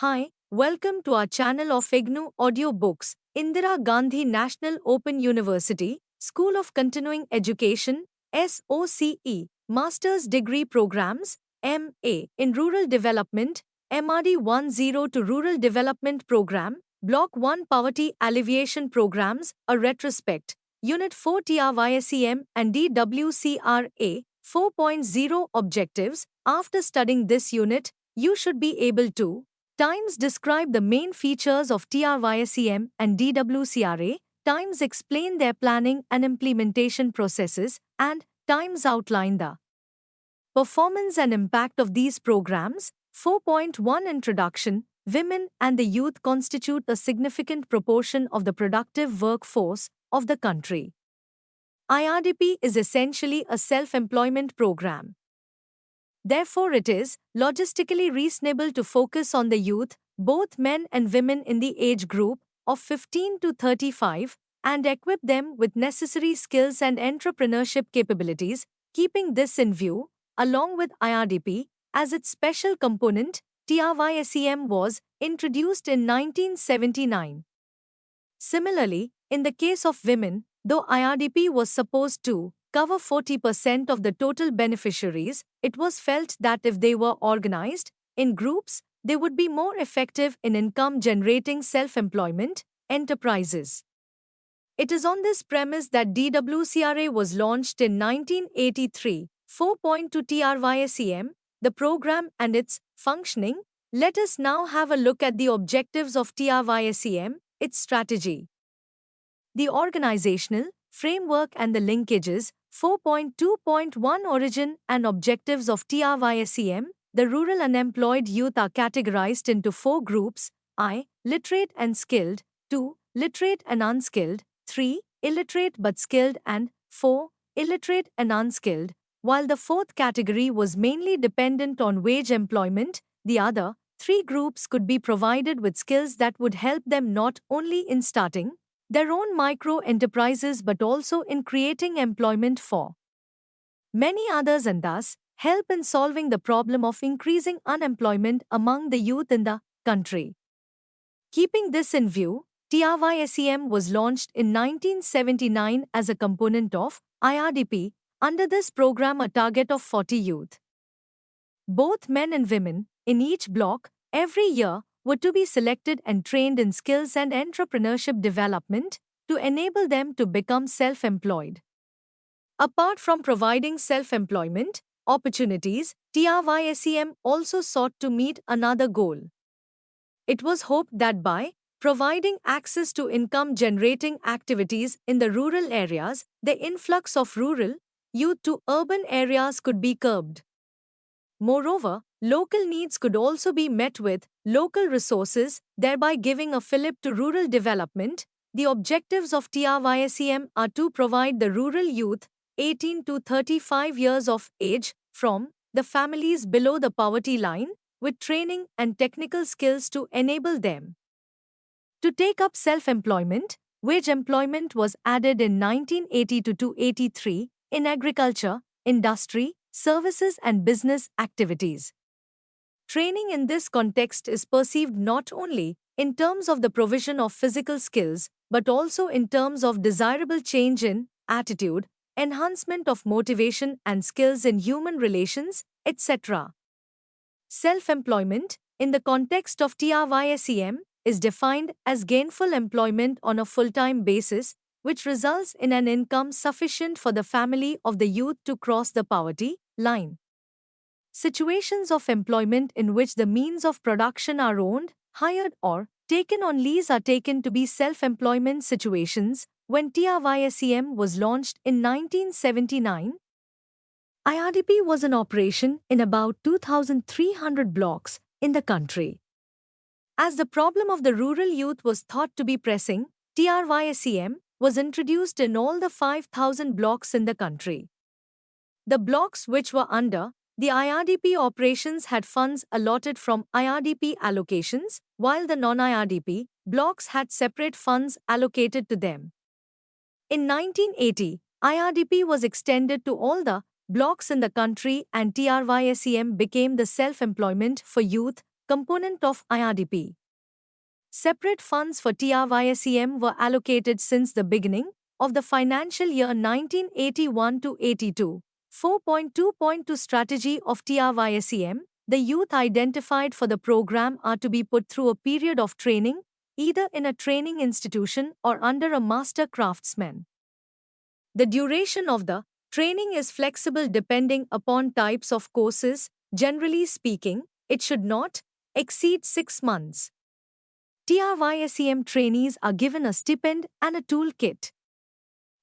Hi, welcome to our channel of IGNOU Audiobooks, Indira Gandhi National Open University, School of Continuing Education, SOCE, Master's Degree Programs, MA, in Rural Development, MRD 10 to Rural Development Program, Block 1 Poverty Alleviation Programs, a retrospect, Unit 4 TRYSEM and DWCRA 4.0 objectives. After studying this unit, you should be able to Times describe the main features of TRYSEM and DWCRA, Times explain their planning and implementation processes, and Times outline the performance and impact of these programs. 4.1 Introduction. Women and the youth constitute a significant proportion of the productive workforce of the country. IRDP is essentially a self-employment program. Therefore, it is logistically reasonable to focus on the youth, both men and women in the age group of 15 to 35, and equip them with necessary skills and entrepreneurship capabilities. Keeping this in view, along with IRDP as its special component, TRYSEM was introduced in 1979. Similarly, in the case of women, though IRDP was supposed to cover 40% of the total beneficiaries, it was felt that if they were organized in groups, they would be more effective in income-generating self-employment enterprises. It is on this premise that DWCRA was launched in 1983. 4.2 TRYSEM, the program and its functioning. Let us now have a look at the objectives of TRYSEM, its strategy, the organizational framework and the linkages. 4.2.1 Origin and objectives of TRYSEM. The rural unemployed youth are categorized into four groups: I, literate and skilled; 2, literate and unskilled; 3, illiterate but skilled; and 4, illiterate and unskilled. While the fourth category was mainly dependent on wage employment, the other three groups could be provided with skills that would help them not only in starting their own micro-enterprises but also in creating employment for many others, and thus help in solving the problem of increasing unemployment among the youth in the country. Keeping this in view, TRYSEM was launched in 1979 as a component of IRDP. Under this program, a target of 40 youth, both men and women, in each block, every year, were to be selected and trained in skills and entrepreneurship development to enable them to become self-employed. Apart from providing self-employment opportunities, TRYSEM also sought to meet another goal. It was hoped that by providing access to income-generating activities in the rural areas, the influx of rural youth to urban areas could be curbed. Moreover, local needs could also be met with local resources, thereby giving a fillip to rural development. The objectives of TRYSEM are to provide the rural youth 18 to 35 years of age from the families below the poverty line with training and technical skills to enable them to take up self-employment. Wage employment was added in 1980 to 83 in agriculture, industry, services and business activities. Training in this context is perceived not only in terms of the provision of physical skills, but also in terms of desirable change in attitude, enhancement of motivation and skills in human relations, etc. Self-employment, in the context of TRYSEM, is defined as gainful employment on a full-time basis, which results in an income sufficient for the family of the youth to cross the poverty line. Situations of employment in which the means of production are owned, hired, or taken on lease are taken to be self-employment situations. When TRYSEM was launched in 1979, IRDP was in operation in about 2,300 blocks in the country. As the problem of the rural youth was thought to be pressing, TRYSEM was introduced in all the 5,000 blocks in the country. The blocks which were under the IRDP operations had funds allotted from IRDP allocations, while the non-IRDP blocks had separate funds allocated to them. In 1980, IRDP was extended to all the blocks in the country and TRYSEM became the self-employment for youth component of IRDP. Separate funds for TRYSEM were allocated since the beginning of the financial year 1981 to 82. 4.2.2 Strategy of TRYSEM. The youth identified for the program are to be put through a period of training, either in a training institution or under a master craftsman. The duration of the training is flexible depending upon types of courses. Generally speaking, it should not exceed 6 months. TRYSEM trainees are given a stipend and a toolkit.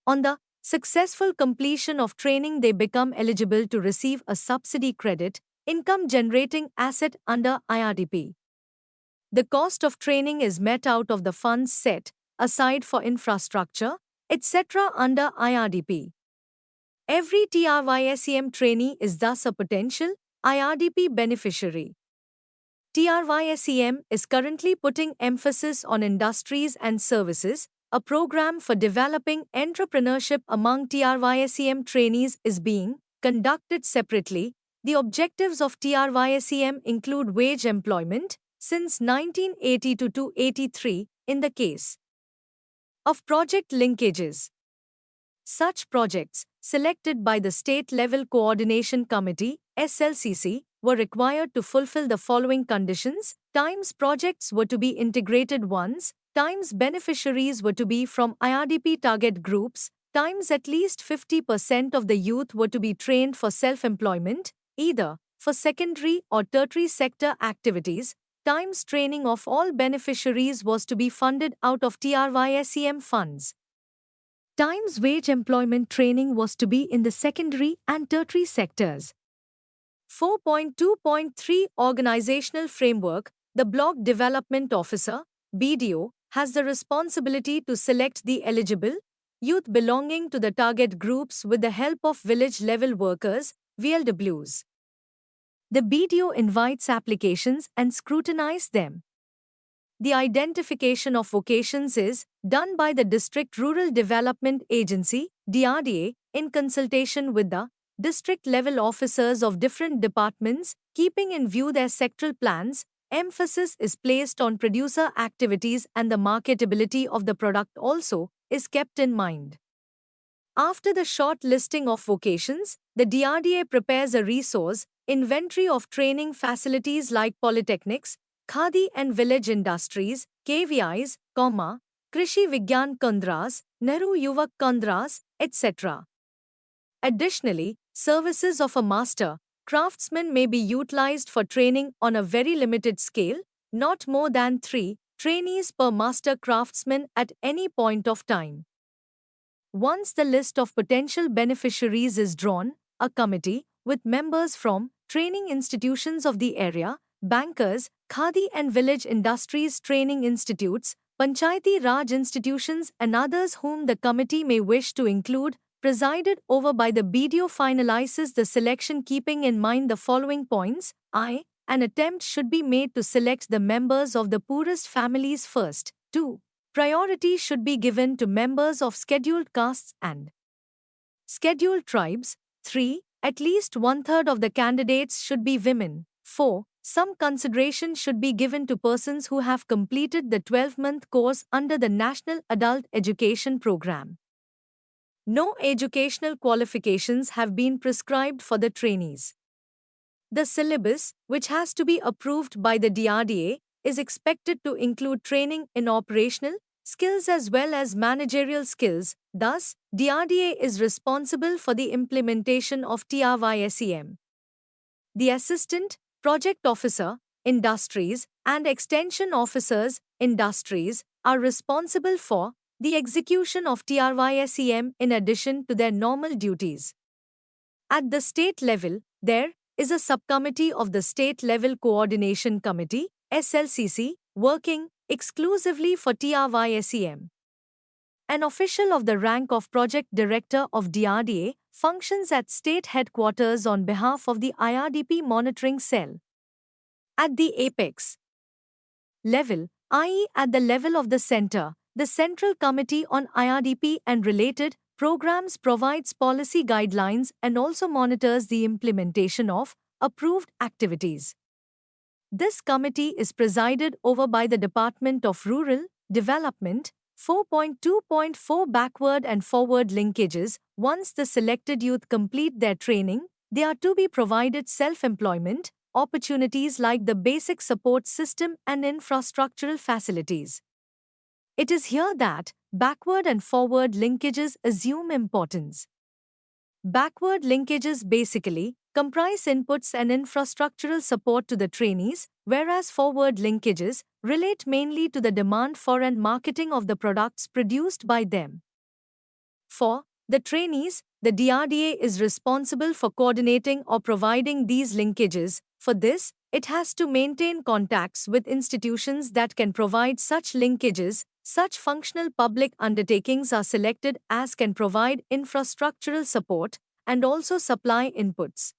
On the successful completion of training, they become eligible to receive a subsidy credit, income generating asset under IRDP. The cost of training is met out of the funds set aside for infrastructure, etc. under IRDP. Every TRYSEM trainee is thus a potential IRDP beneficiary. TRYSEM is currently putting emphasis on industries and services. A program for developing entrepreneurship among TRYSEM trainees is being conducted separately. The objectives of TRYSEM include wage employment since 1982 to 83 in the case of project linkages. Such projects, selected by the State Level Coordination Committee (SLCC), were required to fulfill the following conditions. Times projects were to be integrated ones. Times beneficiaries were to be from IRDP target groups. Times at least 50% of the youth were to be trained for self-employment, either for secondary or tertiary sector activities. Times training of all beneficiaries was to be funded out of TRYSEM funds. Times wage employment training was to be in the secondary and tertiary sectors. 4.2.3 Organizational Framework. The Block Development Officer, BDO, has the responsibility to select the eligible youth belonging to the target groups with the help of village-level workers, VLWs. The BDO invites applications and scrutinizes them. The identification of vocations is done by the District Rural Development Agency, DRDA, in consultation with the district-level officers of different departments, keeping in view their sectoral plans. Emphasis is placed on producer activities and the marketability of the product also is kept in mind. After the short listing of vocations, the DRDA prepares a resource inventory of training facilities like polytechnics, Khadi and village industries, KVIs, Krishi Vigyan Kendras, Nehru Yuvak Kendras, etc. Additionally, services of a master craftsman may be utilized for training on a very limited scale, not more than 3 trainees per master craftsman at any point of time. Once the list of potential beneficiaries is drawn, a committee, with members from training institutions of the area, bankers, Khadi and village industries training institutes, Panchayati Raj institutions and others whom the committee may wish to include, presided over by the BDO, finalizes the selection keeping in mind the following points. An attempt should be made to select the members of the poorest families first. 2. Priority should be given to members of scheduled castes and scheduled tribes. 3. At least one-third of the candidates should be women. 4. Some consideration should be given to persons who have completed the 12-month course under the National Adult Education Program. No educational qualifications have been prescribed for the trainees. The syllabus, which has to be approved by the DRDA, is expected to include training in operational skills as well as managerial skills. Thus, DRDA is responsible for the implementation of TRYSEM. The Assistant Project Officer, Industries, and Extension Officers, Industries, are responsible for the execution of TRYSEM in addition to their normal duties. At the state level, there is a subcommittee of the State Level Coordination Committee, SLCC, working exclusively for TRYSEM. An official of the rank of Project Director of DRDA functions at state headquarters on behalf of the IRDP Monitoring Cell. At the apex level, i.e. at the level of the center, the Central Committee on IRDP and related programs provides policy guidelines and also monitors the implementation of approved activities. This committee is presided over by the Department of Rural Development. 4.2.4 Backward and forward linkages. Once the selected youth complete their training, they are to be provided self-employment opportunities like the basic support system and infrastructural facilities. It is here that backward and forward linkages assume importance. Backward linkages basically comprise inputs and infrastructural support to the trainees, whereas forward linkages relate mainly to the demand for and marketing of the products produced by them. For the trainees, the DRDA is responsible for coordinating or providing these linkages. For this, it has to maintain contacts with institutions that can provide such linkages. Such functional public undertakings are selected as can provide infrastructural support and also supply inputs.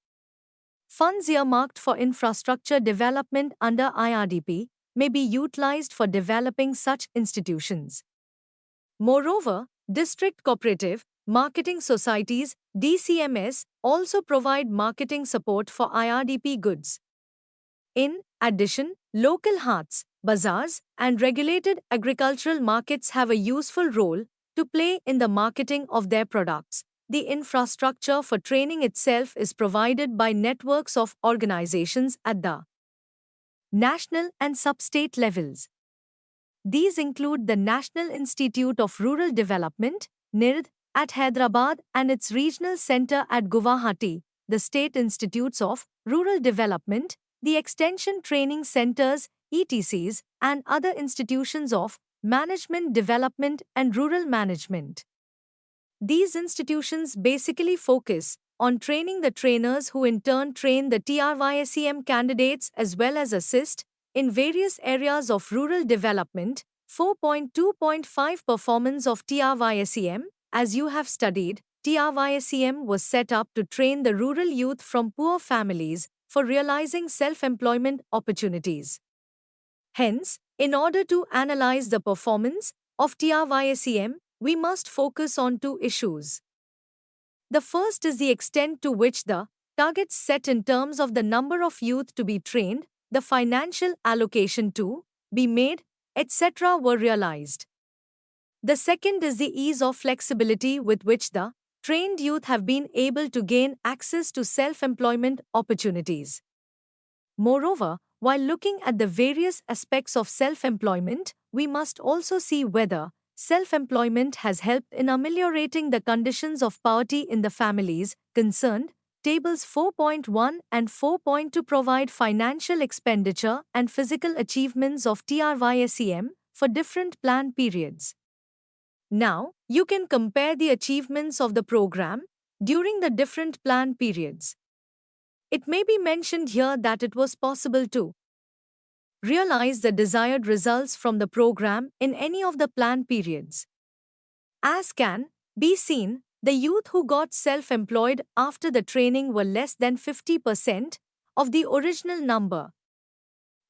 Funds earmarked for infrastructure development under IRDP may be utilized for developing such institutions. Moreover, district cooperative marketing societies (DCMS) also provide marketing support for IRDP goods. In addition, local haats, bazaars, and regulated agricultural markets have a useful role to play in the marketing of their products. The infrastructure for training itself is provided by networks of organizations at the national and sub-state levels. These include the National Institute of Rural Development, NIRD, at Hyderabad and its regional center at Guwahati, the State Institutes of Rural Development, the Extension Training Centers, ETCs, and other institutions of management development and rural management. These institutions basically focus on training the trainers who in turn train the TRYSEM candidates as well as assist in various areas of rural development. 4.2.5 Performance of TRYSEM. As you have studied, TRYSEM was set up to train the rural youth from poor families for realizing self-employment opportunities. Hence, in order to analyze the performance of TRYSEM, we must focus on two issues. The first is the extent to which the targets set in terms of the number of youth to be trained, the financial allocation to be made, etc. were realized. The second is the ease of flexibility with which the trained youth have been able to gain access to self-employment opportunities. Moreover, while looking at the various aspects of self-employment, we must also see whether self-employment has helped in ameliorating the conditions of poverty in the families concerned. Tables 4.1 and 4.2 provide financial expenditure and physical achievements of TRYSEM for different plan periods. Now, you can compare the achievements of the program during the different plan periods. It may be mentioned here that it was possible to realize the desired results from the program in any of the plan periods. As can be seen, the youth who got self-employed after the training were less than 50% of the original number.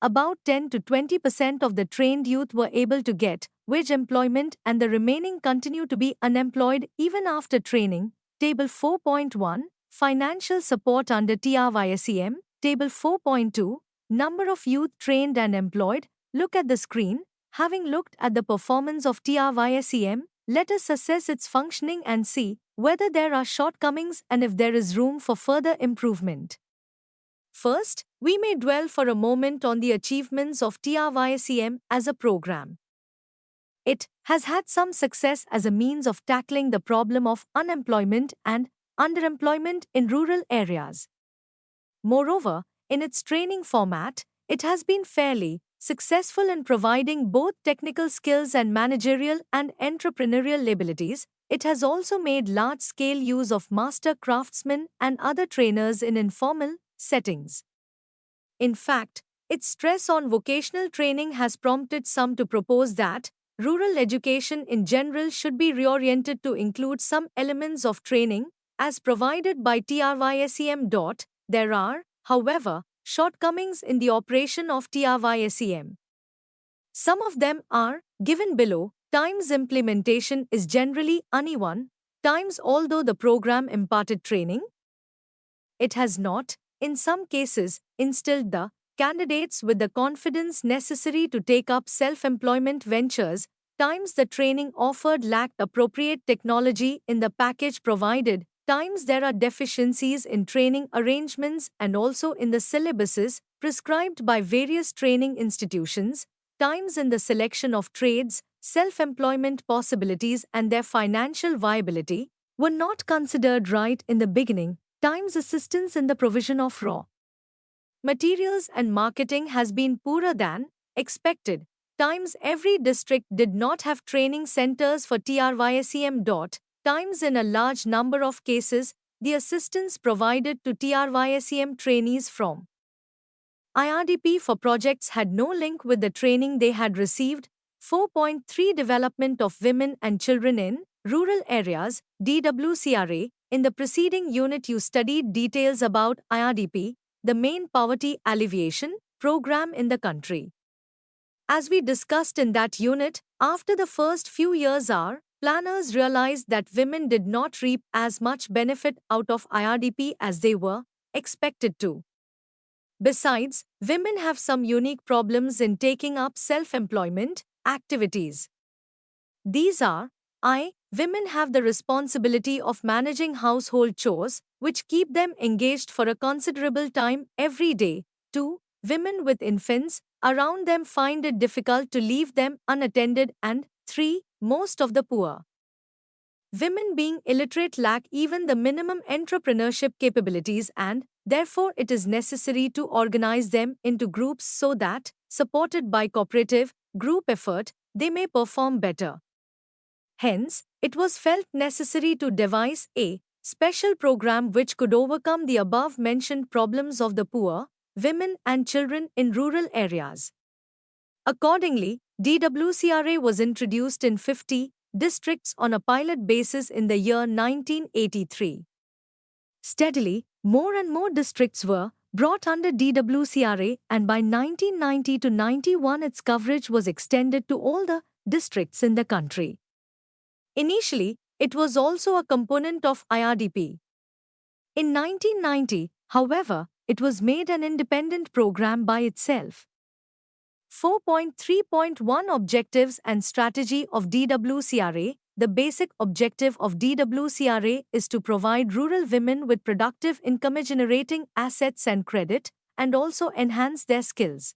About 10 to 20% of the trained youth were able to get wage employment and the remaining continue to be unemployed even after training. Table 4.1, Financial support under TRYSEM. Table 4.2, Number of youth trained and employed. Look at the screen. Having looked at the performance of TRYSEM, let us assess its functioning and see whether there are shortcomings and if there is room for further improvement. First, we may dwell for a moment on the achievements of TRYSEM as a program. It has had some success as a means of tackling the problem of unemployment and underemployment in rural areas. Moreover, in its training format, it has been fairly successful in providing both technical skills and managerial and entrepreneurial abilities. It has also made large-scale use of master craftsmen and other trainers in informal settings. In fact, its stress on vocational training has prompted some to propose that rural education in general should be reoriented to include some elements of training as provided by TRYSEM. There are, however, shortcomings in the operation of TRYSEM. Some of them are given below. Times implementation is generally uneven. Times, although the program imparted training, it has not, in some cases, instilled the candidates with the confidence necessary to take up self-employment ventures. Times the training offered lacked appropriate technology in the package provided. Times there are deficiencies in training arrangements and also in the syllabuses prescribed by various training institutions. Times in the selection of trades, self-employment possibilities and their financial viability were not considered right in the beginning. Times assistance in the provision of raw materials and marketing has been poorer than expected. Times every district did not have training centers for TRYSEM. Times in a large number of cases, the assistance provided to TRYSEM trainees from IRDP for projects had no link with the training they had received. 4.3 Development of Women and Children in Rural Areas, DWCRA. In the preceding unit, you studied details about IRDP, the main poverty alleviation program in the country. As we discussed in that unit, after the first few years, our planners realized that women did not reap as much benefit out of IRDP as they were expected to. Besides, women have some unique problems in taking up self-employment activities. These are: I. Women have the responsibility of managing household chores, which keep them engaged for a considerable time every day. 2. Women with infants around them find it difficult to leave them unattended. And 3. Most of the poor women, being illiterate, lack even the minimum entrepreneurship capabilities, and therefore it is necessary to organize them into groups so that, supported by cooperative group effort, they may perform better. Hence, it was felt necessary to devise a special program which could overcome the above-mentioned problems of the poor, women and children in rural areas. Accordingly, DWCRA was introduced in 50 districts on a pilot basis in the year 1983. Steadily, more and more districts were brought under DWCRA, and by 1990 to 91 its coverage was extended to all the districts in the country. Initially, it was also a component of IRDP. In 1990, however, it was made an independent program by itself. 4.3.1 Objectives and Strategy of DWCRA. The basic objective of DWCRA is to provide rural women with productive income-generating assets and credit, and also enhance their skills.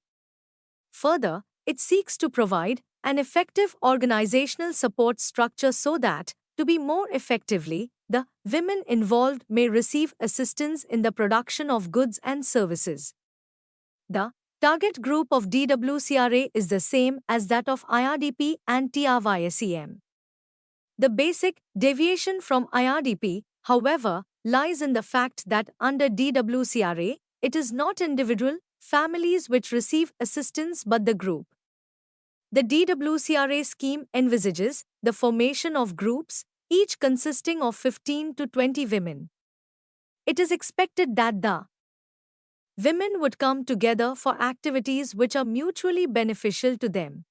Further, it seeks to provide an effective organizational support structure so that, to be more effectively, the women involved may receive assistance in the production of goods and services. The target group of DWCRA is the same as that of IRDP and TRYSEM. The basic deviation from IRDP, however, lies in the fact that under DWCRA, it is not individual families which receive assistance but the group. The DWCRA scheme envisages the formation of groups, each consisting of 15 to 20 women. It is expected that the women would come together for activities which are mutually beneficial to them.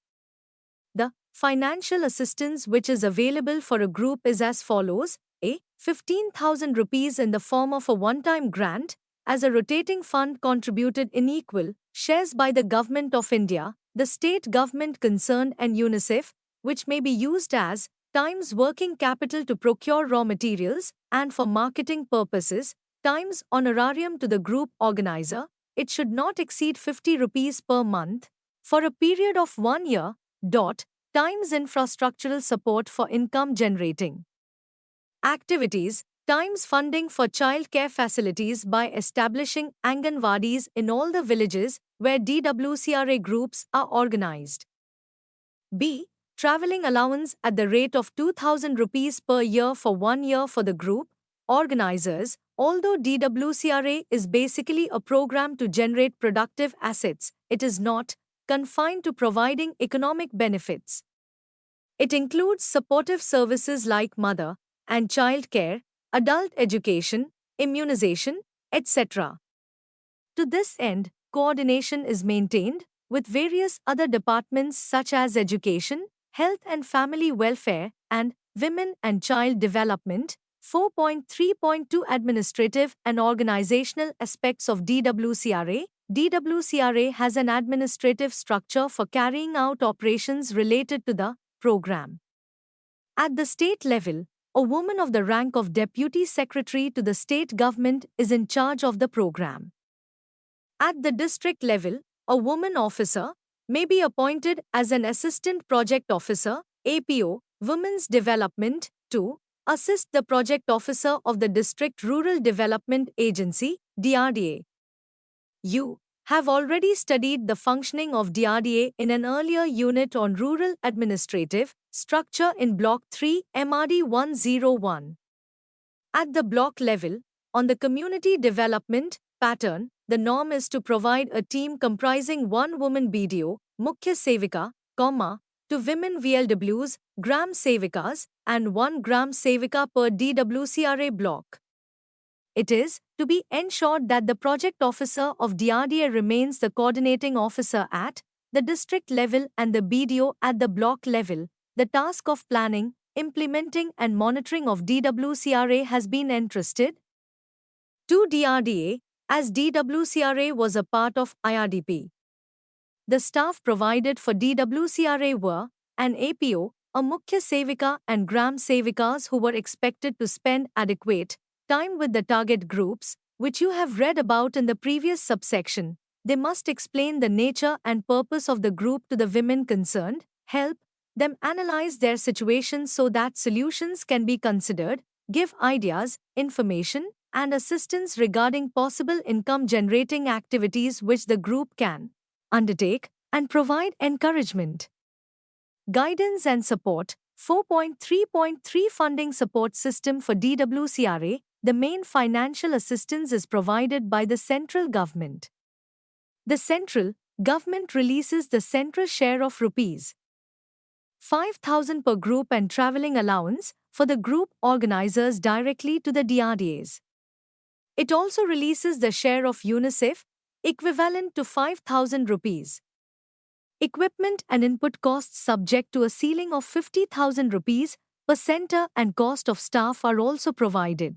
The financial assistance which is available for a group is as follows: A. 15,000 rupees in the form of a one-time grant as a rotating fund contributed in equal shares by the Government of India, the state government concerned and UNICEF, which may be used as times working capital to procure raw materials and for marketing purposes, times honorarium to the group organizer. It should not exceed 50 rupees per month for a period of 1 year. Times infrastructural support for income generating activities, times funding for child care facilities by establishing Anganwadis in all the villages where DWCRA groups are organized. B. Traveling allowance at the rate of 2,000 rupees per year for 1 year for the group organizers. Although DWCRA is basically a program to generate productive assets, it is not confined to providing economic benefits. It includes supportive services like mother and child care, adult education, immunization, etc. To this end, coordination is maintained with various other departments such as education, health and family welfare, and women and child development. 4.3.2 Administrative and organizational aspects of DWCRA. DWCRA has an administrative structure for carrying out operations related to the program. At the state level, a woman of the rank of Deputy Secretary to the state government is in charge of the program. At the district level, a woman officer may be appointed as an Assistant Project Officer, APO, Women's Development, to assist the project officer of the District Rural Development Agency, DRDA. You have already studied the functioning of DRDA in an earlier unit on rural administrative structure in Block 3, MRD 101. At the block level, on the community development pattern, the norm is to provide a team comprising one woman BDO, Mukhya Sevika, to women VLWs, Gram Sevikas, and one Gram Sevika per DWCRA block. It is to be ensured that the project officer of DRDA remains the coordinating officer at the district level and the BDO at the block level. The task of planning, implementing and monitoring of DWCRA has been entrusted to DRDA, as DWCRA was a part of IRDP. The staff provided for DWCRA were an APO, a Mukhya Sevika and Gram Sevikas who were expected to spend adequate time with the target groups, which you have read about in the previous subsection. They must explain the nature and purpose of the group to the women concerned, help them analyze their situation so that solutions can be considered, give ideas, information, and assistance regarding possible income-generating activities which the group can undertake, and provide encouragement, guidance and support. 4.3.3 Funding Support System for DWCRA. The main financial assistance is provided by the central government. The central government releases the central share of rupees 5,000 per group and travelling allowance for the group organizers directly to the DRDAs. It also releases the share of UNICEF, equivalent to 5,000 rupees. Equipment and input costs subject to a ceiling of 50,000 rupees per center and cost of staff are also provided.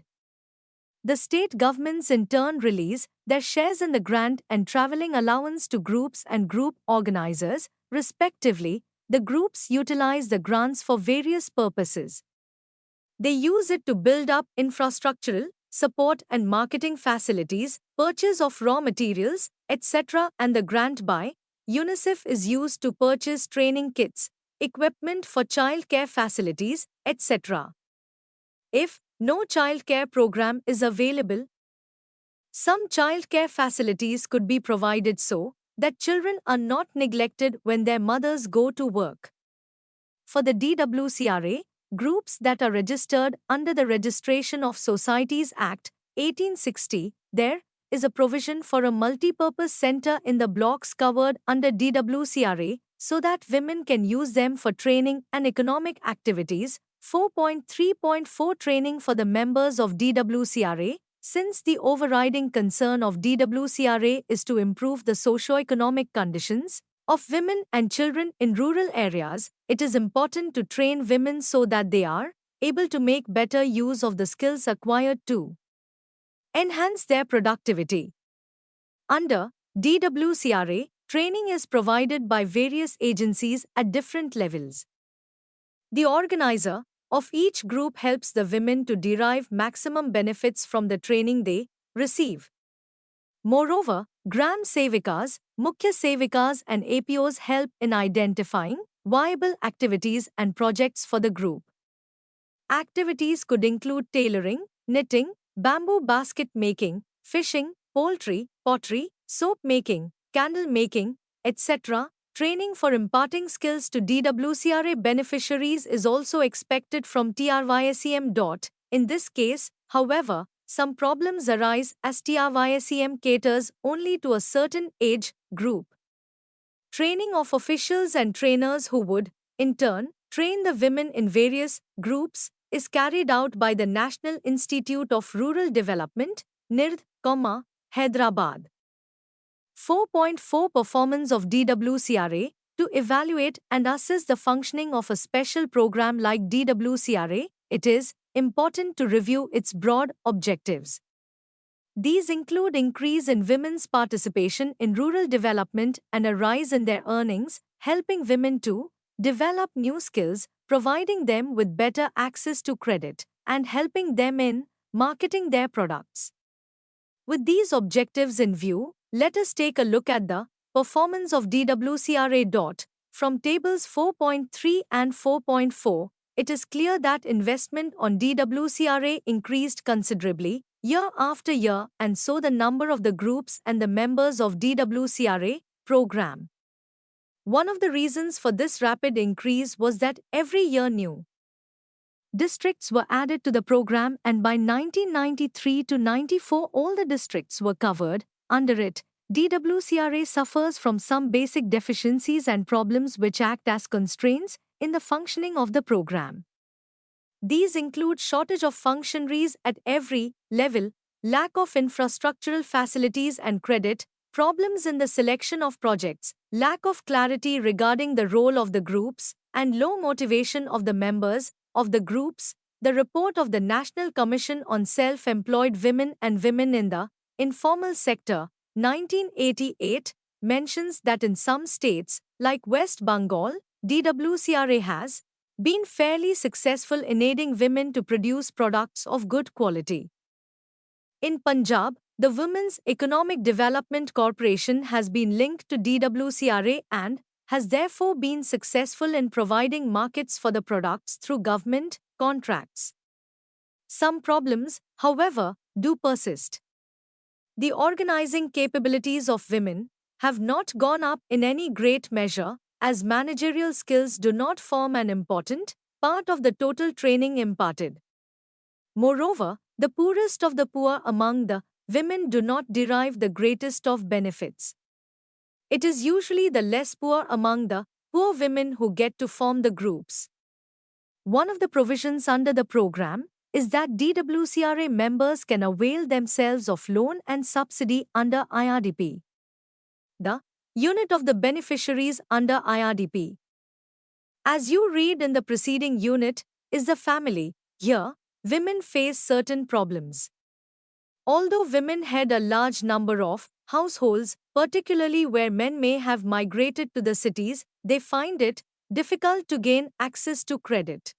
The state governments in turn release their shares in the grant and travelling allowance to groups and group organizers, respectively. The groups utilize the grants for various purposes. They use it to build up infrastructural support and marketing facilities, purchase of raw materials, etc., and the grant by UNICEF is used to purchase training kits, equipment for child care facilities, etc. If no child care program is available, some child care facilities could be provided so that children are not neglected when their mothers go to work. For the DWCRA, groups that are registered under the Registration of Societies Act, 1860, there is a provision for a multi-purpose center in the blocks covered under DWCRA so that women can use them for training and economic activities. 4.3.4 Training for the members of DWCRA. Since the overriding concern of DWCRA is to improve the socio-economic conditions of women and children in rural areas, it is important to train women so that they are able to make better use of the skills acquired to enhance their productivity. Under DWCRA, training is provided by various agencies at different levels. The organizer of each group helps the women to derive maximum benefits from the training they receive. Moreover, Gram Sevikas, Mukhya Sevikas and APOs help in identifying viable activities and projects for the group. Activities could include tailoring, knitting, bamboo basket making, fishing, poultry, pottery, soap making, candle making, etc. Training for imparting skills to DWCRA beneficiaries is also expected from TRYSEM. In this case, however, some problems arise as TRYSEM caters only to a certain age group. Training of officials and trainers who would, in turn, train the women in various groups is carried out by the National Institute of Rural Development, NIRD, Hyderabad. 4.4 Performance of DWCRA. To evaluate and assess the functioning of a special program like DWCRA, it is important to review its broad objectives. These include increase in women's participation in rural development and a rise in their earnings, helping women to develop new skills, providing them with better access to credit, and helping them in marketing their products. With these objectives in view, let us take a look at the performance of DWCRA. From tables 4.3 and 4.4, it is clear that investment on DWCRA increased considerably year after year, and so the number of the groups and the members of DWCRA program. One of the reasons for this rapid increase was that every year new districts were added to the program, and by 1993 to 94 all the districts were covered under it. DWCRA suffers from some basic deficiencies and problems which act as constraints in the functioning of the program. These include shortage of functionaries at every level, lack of infrastructural facilities and credit, problems in the selection of projects, lack of clarity regarding the role of the groups, and low motivation of the members of the groups. The report of the National Commission on Self-Employed Women and Women in the Informal Sector, 1988, mentions that in some states, like West Bengal, DWCRA has been fairly successful in aiding women to produce products of good quality. In Punjab, the Women's Economic Development Corporation has been linked to DWCRA and has therefore been successful in providing markets for the products through government contracts. Some problems, however, do persist. The organizing capabilities of women have not gone up in any great measure, as managerial skills do not form an important part of the total training imparted. Moreover, the poorest of the poor among the women do not derive the greatest of benefits. It is usually the less poor among the poor women who get to form the groups. One of the provisions under the program is that DWCRA members can avail themselves of loan and subsidy under IRDP. The unit of the beneficiaries under IRDP, as you read in the preceding unit, is the family. Here, women face certain problems. Although women head a large number of households, particularly where men may have migrated to the cities, they find it difficult to gain access to credit.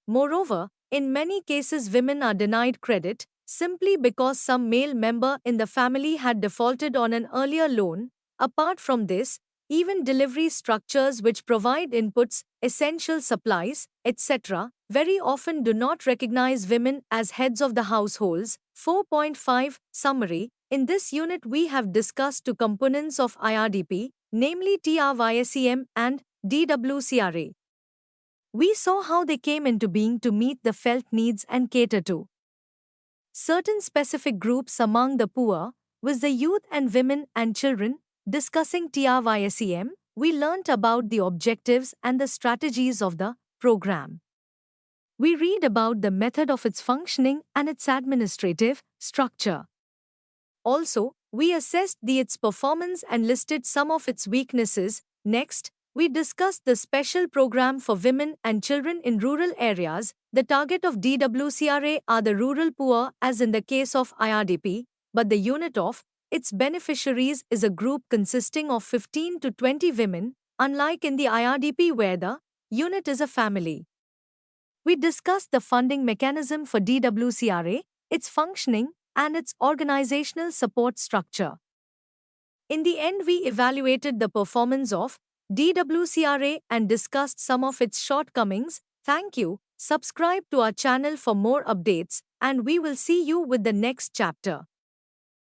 Moreover, in many cases women are denied credit simply because some male member in the family had defaulted on an earlier loan. Apart from this, even delivery structures which provide inputs, essential supplies, etc., very often do not recognize women as heads of the households. 4.5 Summary. In this unit we have discussed two components of IRDP, namely TRYSEM and DWCRA. We saw how they came into being to meet the felt needs and cater to certain specific groups among the poor, with the youth and women and children. Discussing TRYSEM, we learnt about the objectives and the strategies of the program. We read about the method of its functioning and its administrative structure. Also, we assessed its performance and listed some of its weaknesses. Next, we discussed the special program for women and children in rural areas. The target of DWCRA are the rural poor as in the case of IRDP, but the unit of its beneficiaries is a group consisting of 15 to 20 women, unlike in the IRDP where the unit is a family. We discussed the funding mechanism for DWCRA, its functioning, and its organizational support structure. In the end, we evaluated the performance of DWCRA and discussed some of its shortcomings. Thank you. Subscribe to our channel for more updates, and we will see you with the next chapter.